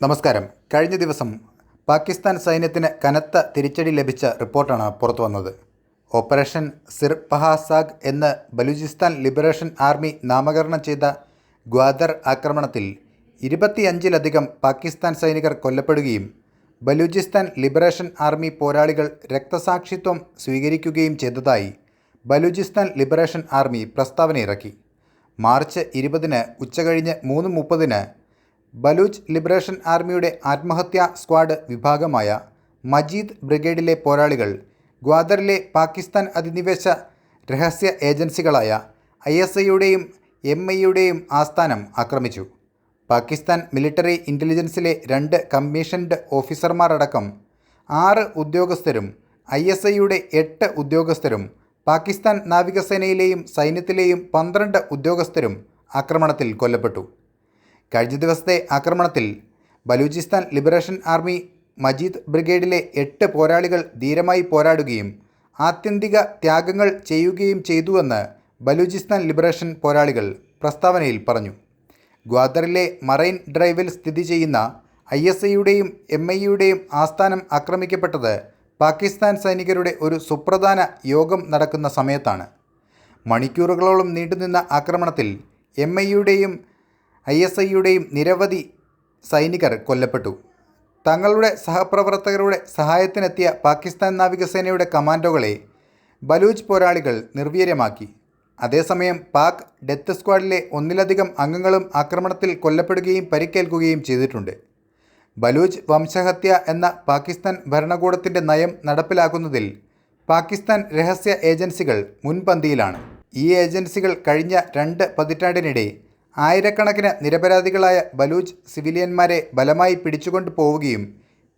നമസ്കാരം. കഴിഞ്ഞ ദിവസം പാകിസ്ഥാൻ സൈന്യത്തിന് കനത്ത തിരിച്ചടി ലഭിച്ച റിപ്പോർട്ടാണ് പുറത്തു വന്നത്. ഓപ്പറേഷൻ സിർപഹാസാഗ് എന്ന് ബലൂചിസ്ഥാൻ ലിബറേഷൻ ആർമി നാമകരണം ചെയ്ത ഗ്വാദർ ആക്രമണത്തിൽ 25-ലധികം പാകിസ്ഥാൻ സൈനികർ കൊല്ലപ്പെടുകയും ബലൂചിസ്ഥാൻ ലിബറേഷൻ ആർമി പോരാളികൾ രക്തസാക്ഷിത്വം സ്വീകരിക്കുകയും ചെയ്തതായി ബലൂചിസ്ഥാൻ ലിബറേഷൻ ആർമി പ്രസ്താവനയിറക്കി. മാർച്ച് 20-ന് ഉച്ചകഴിഞ്ഞ് 3:30-ന് ബലൂച്ച് ലിബറേഷൻ ആർമിയുടെ ആത്മഹത്യാ സ്ക്വാഡ് വിഭാഗമായ മജീദ് ബ്രിഗേഡിലെ പോരാളികൾ ഗ്വാദറിലെ പാകിസ്ഥാൻ അധിനിവേശ രഹസ്യ ഏജൻസികളായ ISIയുടെയും MIയുടെയും ആസ്ഥാനം ആക്രമിച്ചു. പാകിസ്ഥാൻ മിലിറ്ററി ഇൻ്റലിജൻസിലെ 2 കമ്മീഷൻഡ് ഓഫീസർമാരടക്കം 6 ഉദ്യോഗസ്ഥരും ISIയുടെ 8 ഉദ്യോഗസ്ഥരും പാകിസ്ഥാൻ നാവികസേനയിലെയും സൈന്യത്തിലെയും 12 ഉദ്യോഗസ്ഥരും ആക്രമണത്തിൽ കൊല്ലപ്പെട്ടു. കഴിഞ്ഞ ദിവസത്തെ ആക്രമണത്തിൽ ബലൂചിസ്ഥാൻ ലിബറേഷൻ ആർമി മജീദ് ബ്രിഗേഡിലെ 8 പോരാളികൾ ധീരമായി പോരാടുകയും ആത്യന്തിക ത്യാഗങ്ങൾ ചെയ്യുകയും ചെയ്തുവെന്ന് ബലൂചിസ്ഥാൻ ലിബറേഷൻ പോരാളികൾ പ്രസ്താവനയിൽ പറഞ്ഞു. ഗ്വാദറിലെ മറൈൻ ഡ്രൈവിൽ സ്ഥിതി ചെയ്യുന്ന ISIയുടെയും MIയുടെയും ആസ്ഥാനം ആക്രമിക്കപ്പെട്ടത് പാകിസ്ഥാൻ സൈനികരുടെ ഒരു സുപ്രധാന യോഗം നടക്കുന്ന സമയത്താണ്. മണിക്കൂറുകളോളം നീണ്ടുനിന്ന ആക്രമണത്തിൽ MIയുടെയും ISIയുടെയും നിരവധി സൈനികർ കൊല്ലപ്പെട്ടു. തങ്ങളുടെ സഹപ്രവർത്തകരുടെ സഹായത്തിനെത്തിയ പാകിസ്ഥാൻ നാവികസേനയുടെ കമാൻഡോകളെ ബലൂച്ച് പോരാളികൾ നിർവീര്യമാക്കി. അതേസമയം പാക് ഡെത്ത് സ്ക്വാഡിലെ 1-ലധികം അംഗങ്ങളും ആക്രമണത്തിൽ കൊല്ലപ്പെടുകയും പരിക്കേൽക്കുകയും ചെയ്തിട്ടുണ്ട്. ബലൂച്ച് വംശഹത്യ എന്ന പാകിസ്ഥാൻ ഭരണകൂടത്തിൻ്റെ നയം നടപ്പിലാക്കുന്നതിൽ പാകിസ്ഥാൻ രഹസ്യ ഏജൻസികൾ മുൻപന്തിയിലാണ്. ഈ ഏജൻസികൾ കഴിഞ്ഞ 2 പതിറ്റാണ്ടിനിടെ ആയിരക്കണക്കിന് നിരപരാധികളായ ബലൂച്ച് സിവിലിയന്മാരെ ബലമായി പിടിച്ചുകൊണ്ടു പോവുകയും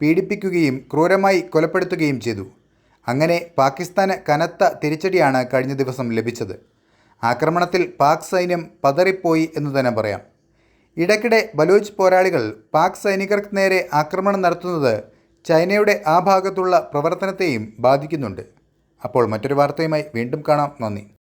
പീഡിപ്പിക്കുകയും ക്രൂരമായി കൊലപ്പെടുത്തുകയും ചെയ്തു. അങ്ങനെ പാകിസ്ഥാന് കനത്ത തിരിച്ചടിയാണ് കഴിഞ്ഞ ദിവസം ലഭിച്ചത്. ആക്രമണത്തിൽ പാക് സൈന്യം പതറിപ്പോയി എന്ന് തന്നെ പറയാം. ഇടയ്ക്കിടെ ബലൂച്ച് പോരാളികൾ പാക് സൈനികർക്ക് നേരെ ആക്രമണം നടത്തുന്നത് ചൈനയുടെ ആ ഭാഗത്തുള്ള പ്രവർത്തനത്തെയും ബാധിക്കുന്നുണ്ട്. അപ്പോൾ മറ്റൊരു വാർത്തയുമായി വീണ്ടും കാണാം. നന്ദി.